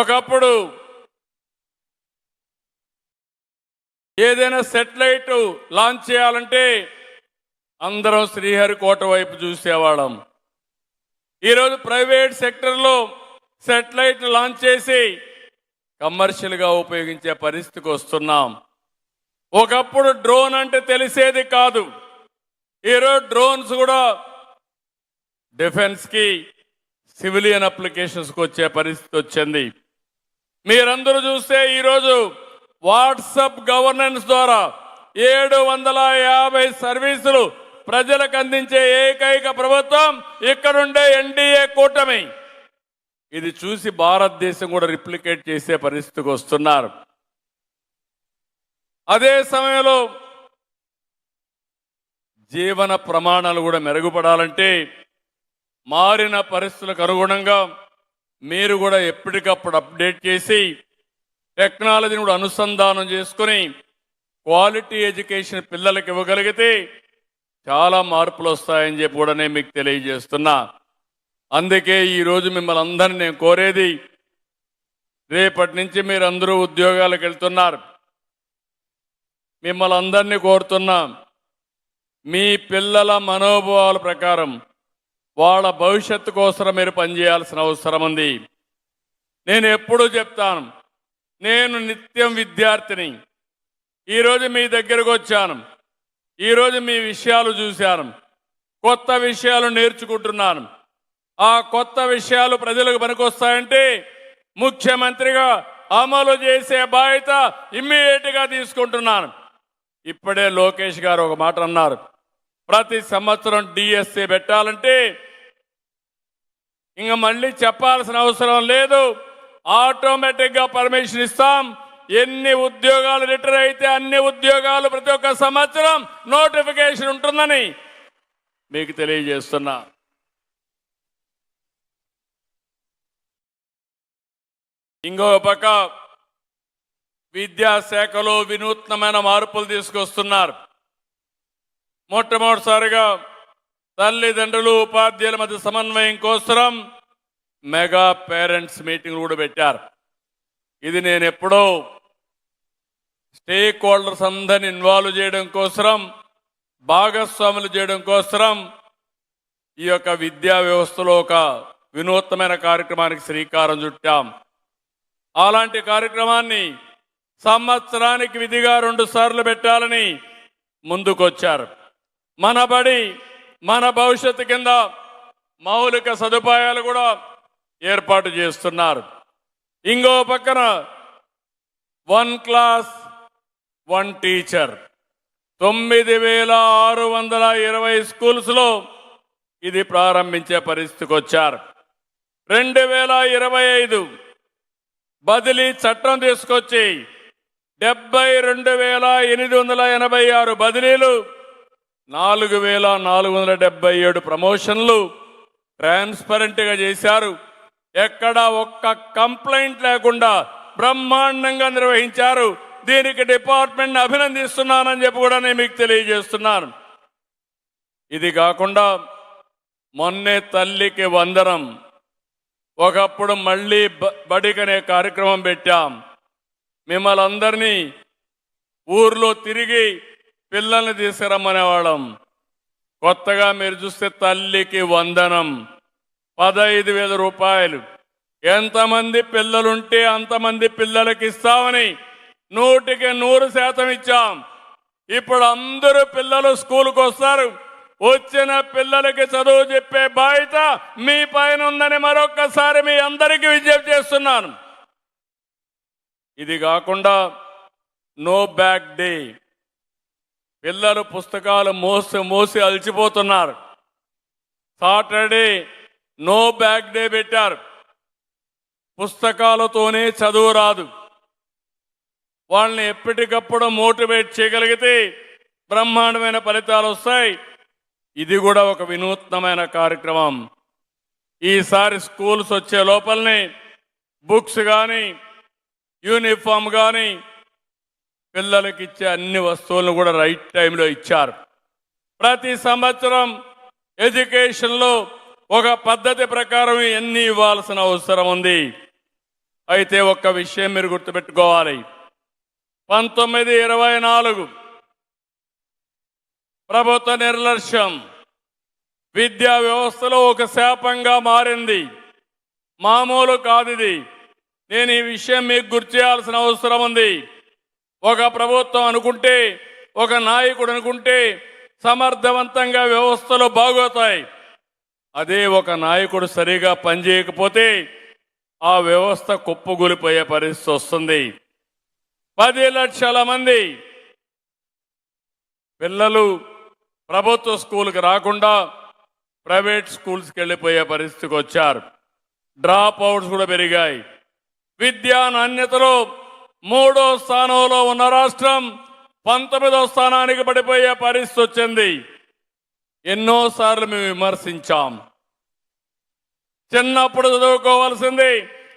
ఒకప్పుడు ఏదైనా satellite launch చేయాలంటే అందరం శ్రీహరికోట వైపు చూసేవాళ్ళం. ఈరోజు ప్రైవేట్ సెక్టర్లో సెటిలైట్ లాంచ్ చేసి కమర్షియల్గా ఉపయోగించే పరిస్థితికి వస్తున్నాం. ఒకప్పుడు డ్రోన్ అంటే తెలిసేది కాదు. ఈరోజు డ్రోన్స్ కూడా డిఫెన్స్కి సివిలియన్ అప్లికేషన్స్కి వచ్చే పరిస్థితి వచ్చింది. మీరందరూ చూస్తే ఈరోజు వాట్సాప్ గవర్నెన్స్ ద్వారా 750 సర్వీసులు ప్రజలకు అందించే ఏకైక ప్రభుత్వం ఇక్కడుండే ఎన్డీఏ కూటమి. ఇది చూసి భారతదేశం కూడా రిప్లికేట్ చేసే పరిస్థితికి వస్తున్నారు. అదే సమయంలో జీవన ప్రమాణాలు కూడా మెరుగుపడాలంటే మారిన పరిస్థితులకు అనుగుణంగా మీరు కూడా ఎప్పటికప్పుడు అప్డేట్ చేసి టెక్నాలజీని కూడా అనుసంధానం చేసుకుని క్వాలిటీ ఎడ్యుకేషన్ పిల్లలకు ఇవ్వగలిగితే చాలా మార్పులు వస్తాయని చెప్పి కూడా నేను మీకు తెలియజేస్తున్నా. అందుకే ఈరోజు మిమ్మల్ని అందరినీ నేను కోరేది, రేపటి నుంచి మీరందరూ ఉద్యోగాలకు వెళ్తున్నారు. మిమ్మల్ని అందరినీ కోరుతున్నా, మీ పిల్లల మనోభావాల ప్రకారం వాళ్ళ భవిష్యత్తు కోసం మీరు పనిచేయాల్సిన అవసరం ఉంది. నేను ఎప్పుడూ చెప్తాను, నేను నిత్యం విద్యార్థిని. ఈరోజు మీ దగ్గరకు వచ్చాను, ఈరోజు మీ విషయాలు చూశాను, కొత్త విషయాలు నేర్చుకుంటున్నాను. ఆ కొత్త విషయాలు ప్రజలకు పనికొస్తాయంటే ముఖ్యమంత్రిగా అమలు చేసే బాధ్యత ఇమ్మీడియట్గా తీసుకుంటున్నాను. ఇప్పుడే లోకేష్ గారు ఒక మాట అన్నారు, ప్రతి సంవత్సరం డిఎస్సి పెట్టాలంటే ఇంకా మళ్ళీ చెప్పాల్సిన అవసరం లేదు, ఆటోమేటిక్గా పర్మిషన్ ఇస్తాం. ఎన్ని ఉద్యోగాలు రిటైర్ అయితే అన్ని ఉద్యోగాలు ప్రతి ఒక్క సంవత్సరం నోటిఫికేషన్ ఉంటుందని మీకు తెలియజేస్తున్నా. ఇంకో పక్క విద్యాశాఖలో వినూత్నమైన మార్పులు తీసుకొస్తున్నారు. మొట్టమొదటిసారిగా తల్లిదండ్రులు ఉపాధ్యాయుల మధ్య సమన్వయం కోసం మెగా పేరెంట్స్ మీటింగ్ కూడా పెట్టారు. ఇది నేను ఎప్పుడో స్టేక్ హోల్డర్స్ అందరిని ఇన్వాల్వ్ చేయడం కోసం, భాగస్వాములు చేయడం కోసం ఈ యొక్క విద్యా వ్యవస్థలో ఒక వినూత్నమైన కార్యక్రమానికి శ్రీకారం చుట్టాం. అలాంటి కార్యక్రమాన్ని సంవత్సరానికి విధిగా 2 సార్లు పెట్టాలని ముందుకొచ్చారు. మన బడి మన భవిష్యత్తు కింద మౌలిక సదుపాయాలు కూడా ఏర్పాటు చేస్తున్నారు. ఇంకో పక్కన 1 క్లాస్ 1 టీచర్ 9620 స్కూల్స్లో ఇది ప్రారంభించే పరిస్థితికి వచ్చారు. 2025 బదిలీ చట్టం తీసుకొచ్చి 72,886 బదిలీలు, 4,477 ప్రమోషన్లు ట్రాన్స్పరెంట్గా చేశారు. ఎక్కడ ఒక్క కంప్లైంట్ లేకుండా బ్రహ్మాండంగా నిర్వహించారు. దీనికి డిపార్ట్మెంట్ని అభినందిస్తున్నానని చెప్పి కూడా నేను మీకు తెలియజేస్తున్నాను. ఇది కాకుండా మొన్నే తల్లికి వందనం, ఒకప్పుడు మళ్ళీ బడికనే కార్యక్రమం పెట్టాం. మిమ్మల్ని అందరినీ ఊర్లో తిరిగి పిల్లల్ని తీసుకురమ్మనేవాళ్ళం. కొత్తగా మీరు చూస్తే తల్లికి వందనం 15,000 రూపాయలు. ఎంతమంది పిల్లలుంటే అంతమంది పిల్లలకి ఇస్తామని 100% ఇచ్చాం. ఇప్పుడు అందరూ పిల్లలు స్కూల్కి వస్తారు. వచ్చిన పిల్లలకి చదువు చెప్పే బాధ్యత మీ పైన ఉందని మరొక్కసారి మీ అందరికీ విజ్ఞప్తి చేస్తున్నాను. ఇది కాకుండా నో బ్యాగ్ డే, పిల్లలు పుస్తకాలు మోసి అలసిపోతున్నారు. సాటర్డే నో బ్యాగ్ డే పెట్టారు. పుస్తకాలతోనే చదువు రాదు, వాళ్ళని ఎప్పటికప్పుడు మోటివేట్ చేయగలిగితే బ్రహ్మాండమైన ఫలితాలు వస్తాయి. ఇది కూడా ఒక వినూత్నమైన కార్యక్రమం. ఈసారి స్కూల్స్ వచ్చే లోపలనే బుక్స్ కానీ యూనిఫామ్ కానీ పిల్లలకి ఇచ్చే అన్ని వస్తువులను కూడా రైట్ టైంలో ఇచ్చారు. ప్రతి సంవత్సరం ఎడ్యుకేషన్లో ఒక పద్ధతి ప్రకారం ఎన్ని ఇవ్వాల్సిన అవసరం ఉంది. అయితే ఒక్క విషయం మీరు గుర్తుపెట్టుకోవాలి. 1924 ప్రభుత్వ నిర్లక్ష్యం విద్యా వ్యవస్థలో ఒక శాపంగా మారింది. మామూలు కాదు ఇది. నేను ఈ విషయం మీకు గుర్తు చేయాల్సిన అవసరం ఉంది. ఒక ప్రభుత్వం అనుకుంటే, ఒక నాయకుడు అనుకుంటే సమర్థవంతంగా వ్యవస్థలు బాగోతాయి. అదే ఒక నాయకుడు సరిగా పనిచేయకపోతే ఆ వ్యవస్థ కుప్పగూలిపోయే పరిస్థితి వస్తుంది. 10 లక్షల మంది పిల్లలు ప్రభుత్వ స్కూల్కి రాకుండా ప్రైవేట్ స్కూల్స్కి వెళ్ళిపోయే పరిస్థితికి వచ్చారు. డ్రాప్ అవుట్స్ కూడా పెరిగాయి. విద్యా నాణ్యతలో 3వ స్థానంలో ఉన్న రాష్ట్రం 19వ స్థానానికి పడిపోయే పరిస్థితి వచ్చింది. ఎన్నోసార్లు మేము విమర్శించాం. చిన్నప్పుడు చదువుకోవాల్సింది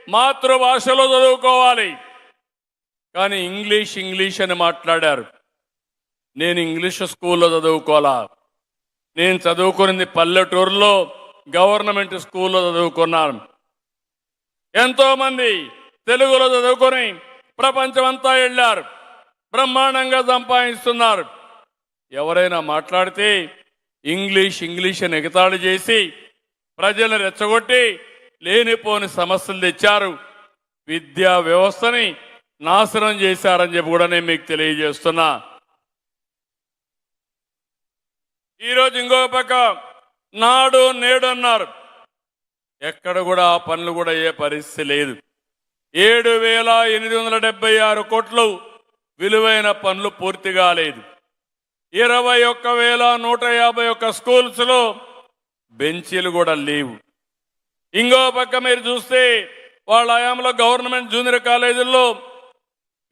మాతృభాషలో చదువుకోవాలి, కానీ ఇంగ్లీష్ అని మాట్లాడారు. నేను ఇంగ్లీష్ స్కూల్లో చదువుకోవాలా. నేను చదువుకున్నది పల్లెటూరులో గవర్నమెంట్ స్కూల్లో చదువుకున్నాను. ఎంతో మంది తెలుగులో చదువుకొని ప్రపంచమంతా వెళ్ళారు, బ్రహ్మాండంగా సంపాదిస్తున్నారు. ఎవరైనా మాట్లాడితే ఇంగ్లీష్ అని ఎగతాళి చేసి ప్రజలను రెచ్చగొట్టి లేనిపోని సమస్యలు తెచ్చారు. విద్యా వ్యవస్థని నాశనం చేశారని చెప్పి కూడా నేను మీకు తెలియజేస్తున్నా. ఈరోజు ఇంకో పక్క నాడు నేడు అన్నారు. ఎక్కడ కూడా ఆ పనులు కూడా అయ్యే పరిస్థితి లేదు. 7,876 కోట్లు విలువైన పనులు పూర్తి కాలేదు. 21,151 స్కూల్స్లో బెంచీలు కూడా లేవు. ఇంకో పక్క మీరు చూస్తే వాళ్ళ హయాంలో గవర్నమెంట్ జూనియర్ కాలేజీల్లో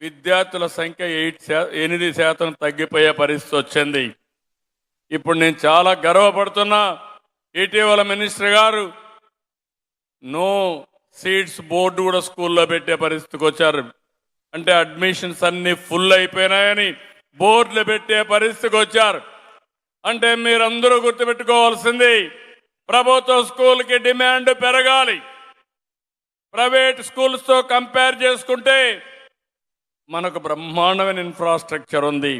విద్యార్థుల సంఖ్య 8% తగ్గిపోయే పరిస్థితి వచ్చింది. ఇప్పుడు నేను చాలా గర్వపడుతున్నా. ఇటీవల మినిస్టర్ గారు నో సీట్స్ బోర్డు కూడా స్కూల్లో పెట్టే పరిస్థితికి వచ్చారు. అంటే అడ్మిషన్స్ అన్ని ఫుల్ అయిపోయినాయని బోర్డులు పెట్టే పరిస్థితికి వచ్చారు. అంటే మీరందరూ గుర్తుపెట్టుకోవాల్సింది, ప్రభుత్వ స్కూల్కి డిమాండ్ పెరగాలి. ప్రైవేట్ స్కూల్స్తో కంపేర్ చేసుకుంటే మనకు బ్రహ్మాండమైన ఇన్ఫ్రాస్ట్రక్చర్ ఉంది,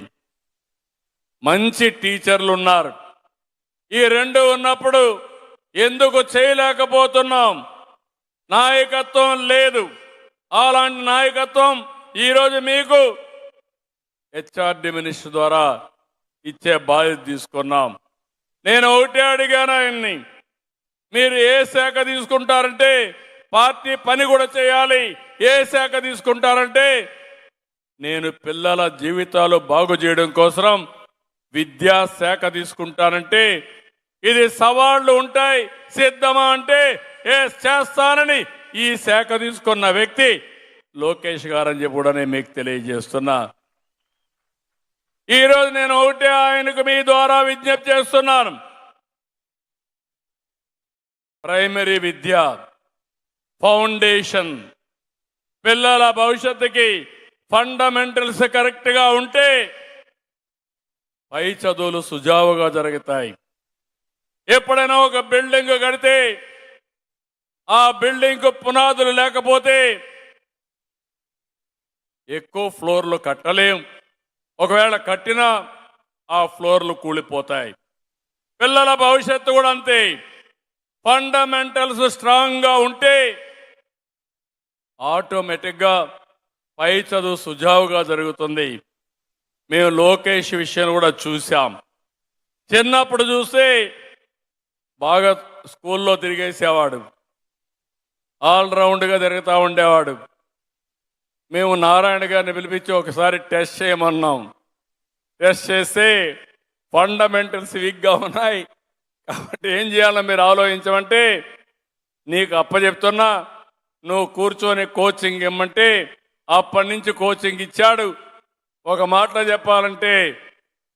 మంచి టీచర్లు ఉన్నారు. ఈ రెండు ఉన్నప్పుడు ఎందుకు చేయలేకపోతున్నాం? నాయకత్వం లేదు. అలాంటి నాయకత్వం ఈరోజు మీకు హెచ్ఆర్డి మినిస్టర్ ద్వారా ఇచ్చే బాధ్యత తీసుకున్నాం. నేను ఒకటే అడిగాను ఆయన్ని, మీరు ఏ శాఖ తీసుకుంటారంటే పార్టీ పని కూడా చేయాలి. ఏ శాఖ తీసుకుంటారంటే నేను పిల్లల జీవితాలు బాగు చేయడం కోసం విద్యాశాఖ తీసుకుంటానంటే ఇది సవాళ్లు ఉంటాయి, సిద్ధమా అంటే చేస్తానని ఈ శాఖ తీసుకున్న వ్యక్తి లోకేష్ గారని చెప్పి కూడా నేను మీకు తెలియజేస్తున్నా. ఈరోజు నేను ఒకటే ఆయనకు మీ ద్వారా విజ్ఞప్తి చేస్తున్నాను. ప్రైమరీ విద్య ఫౌండేషన్, పిల్లల భవిష్యత్తుకి ఫండమెంటల్స్ కరెక్ట్గా ఉంటే పై చదువులు సుజావుగా జరుగుతాయి. ఎప్పుడైనా ఒక బిల్డింగ్ కడితే ఆ బిల్డింగ్ పునాదులు లేకపోతే ఎక్కువ ఫ్లోర్లు కట్టలేం. ఒకవేళ కట్టినా ఆ ఫ్లోర్లు కూలిపోతాయి. పిల్లల భవిష్యత్తు కూడా అంతే. ఫండమెంటల్స్ స్ట్రాంగ్గా ఉంటే ఆటోమేటిక్గా పై చదువు సుజావుగా జరుగుతుంది. మేము లోకేష్ విషయం కూడా చూసాం. చిన్నప్పుడు చూస్తే బాగా స్కూల్లో తిరిగేసేవాడు, ఆల్రౌండ్గా తిరుగుతూ ఉండేవాడు. మేము నారాయణ గారిని పిలిపించి ఒకసారి టెస్ట్ చేయమన్నాం. టెస్ట్ చేస్తే ఫండమెంటల్స్ వీక్గా ఉన్నాయి కాబట్టి ఏం చేయాలో మీరు ఆలోచించమంటే, నీకు అప్పచెప్తున్నా, నువ్వు కూర్చొని కోచింగ్ ఇమ్మంటే అప్పటి నుంచి కోచింగ్ ఇచ్చాడు. ఒక మాటలో చెప్పాలంటే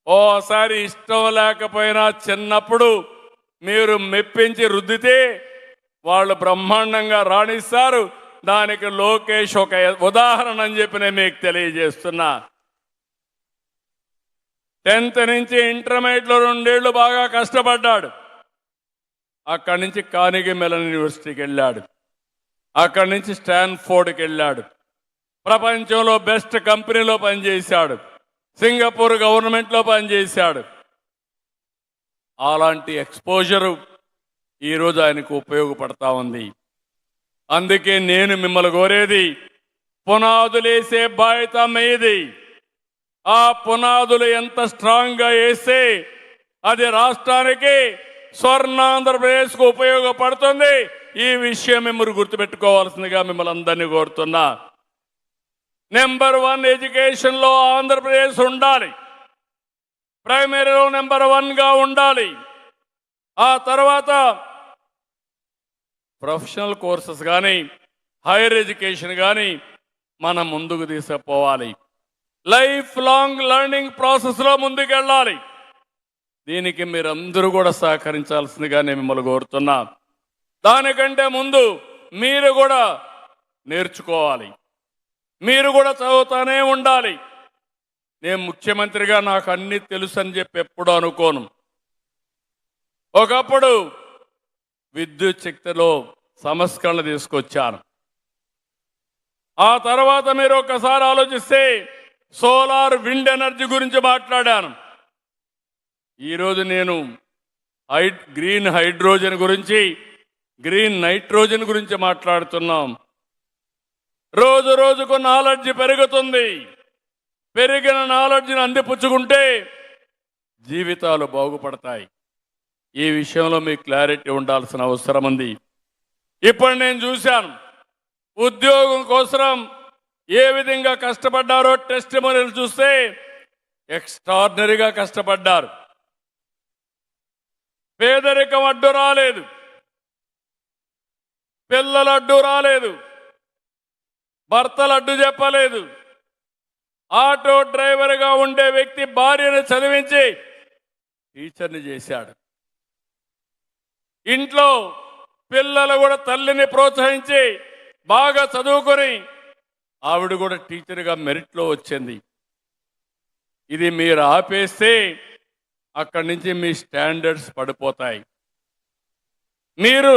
ఓసారి ఇష్టం లేకపోయినా చిన్నప్పుడు మీరు మెప్పించి రుద్దితే వాళ్ళు బ్రహ్మాండంగా రాణిస్తారు. దానికి లోకేష్ ఒక ఉదాహరణ అని చెప్పి నేను మీకు తెలియజేస్తున్నా. 10th నుంచి ఇంటర్మీడియట్లో 2 ఏళ్ళు బాగా కష్టపడ్డాడు. అక్కడి నుంచి కార్నెగీ మెల్లన్ యూనివర్సిటీకి వెళ్ళాడు. అక్కడి నుంచి స్టాన్ఫోర్డ్కి వెళ్ళాడు. ప్రపంచంలో బెస్ట్ కంపెనీలో పనిచేశాడు. సింగపూర్ గవర్నమెంట్లో పనిచేశాడు. అలాంటి ఎక్స్పోజరు ఈరోజు ఆయనకు ఉపయోగపడతా ఉంది. అందుకే నేను మిమ్మల్ని కోరేది, పునాదులేసే బాధ్యత మీది. ఆ పునాదులు ఎంత స్ట్రాంగ్గా వేస్తే అది రాష్ట్రానికి స్వర్ణాంధ్రప్రదేశ్కు ఉపయోగపడుతుంది. ఈ విషయం మిమ్మల్ని గుర్తుపెట్టుకోవాల్సిందిగా మిమ్మల్ని అందరినీ కోరుతున్నా. నెంబర్ 1 ఎడ్యుకేషన్లో ఆంధ్రప్రదేశ్ ఉండాలి. ప్రైమరీలో నెంబర్ 1గా ఉండాలి. ఆ తర్వాత ప్రొఫెషనల్ కోర్సెస్ కానీ హైయర్ ఎడ్యుకేషన్ కానీ మనం ముందుకు తీసుకుపోవాలి. లైఫ్ లాంగ్ లెర్నింగ్ ప్రాసెస్లో ముందుకెళ్ళాలి. దీనికి మీరందరూ కూడా సహకరించాల్సిందిగా నేను మిమ్మల్ని కోరుతున్నా. దానికంటే ముందు మీరు కూడా నేర్చుకోవాలి. మీరు కూడా చదువుతానే ఉండాలి. నేను ముఖ్యమంత్రిగా నాకు అన్ని తెలుసు అని చెప్పి ఎప్పుడు అనుకోను. ఒకప్పుడు విద్యుత్ శక్తిలో సంస్కరణ తీసుకొచ్చాను. ఆ తర్వాత మీరు ఒకసారి ఆలోచిస్తే సోలార్ విండ్ ఎనర్జీ గురించి మాట్లాడాను. ఈరోజు నేను గ్రీన్ హైడ్రోజన్ గురించి, గ్రీన్ నైట్రోజన్ గురించి మాట్లాడుతున్నాం. రోజు రోజుకు నాలెడ్జ్ పెరుగుతుంది. పెరిగిన నాలెడ్జ్ని అందిపుచ్చుకుంటే జీవితాలు బాగుపడతాయి. ఈ విషయంలో మీకు క్లారిటీ ఉండాల్సిన అవసరం ఉంది. ఇప్పుడు నేను చూశాను, ఉద్యోగం కోసం ఏ విధంగా కష్టపడ్డారో టెస్టిమోనియల్ చూస్తే ఎక్స్ట్రాడినరీగా కష్టపడ్డారు. పేదరికం అడ్డు రాలేదు, పిల్లలు అడ్డు రాలేదు, భర్తలు అడ్డు చెప్పలేదు. ఆటో డ్రైవర్గా ఉండే వ్యక్తి భార్యను చదివించి టీచర్ని చేశాడు. ఇంట్లో పిల్లలు కూడా తల్లిని ప్రోత్సహించి బాగా చదువుకొని ఆవిడ కూడా టీచర్గా మెరిట్లో వచ్చింది. ఇది మీరు ఆపేస్తే అక్కడి నుంచి మీ స్టాండర్డ్స్ పడిపోతాయి. మీరు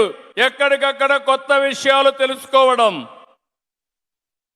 ఎక్కడికక్కడ కొత్త విషయాలు తెలుసుకోవడం,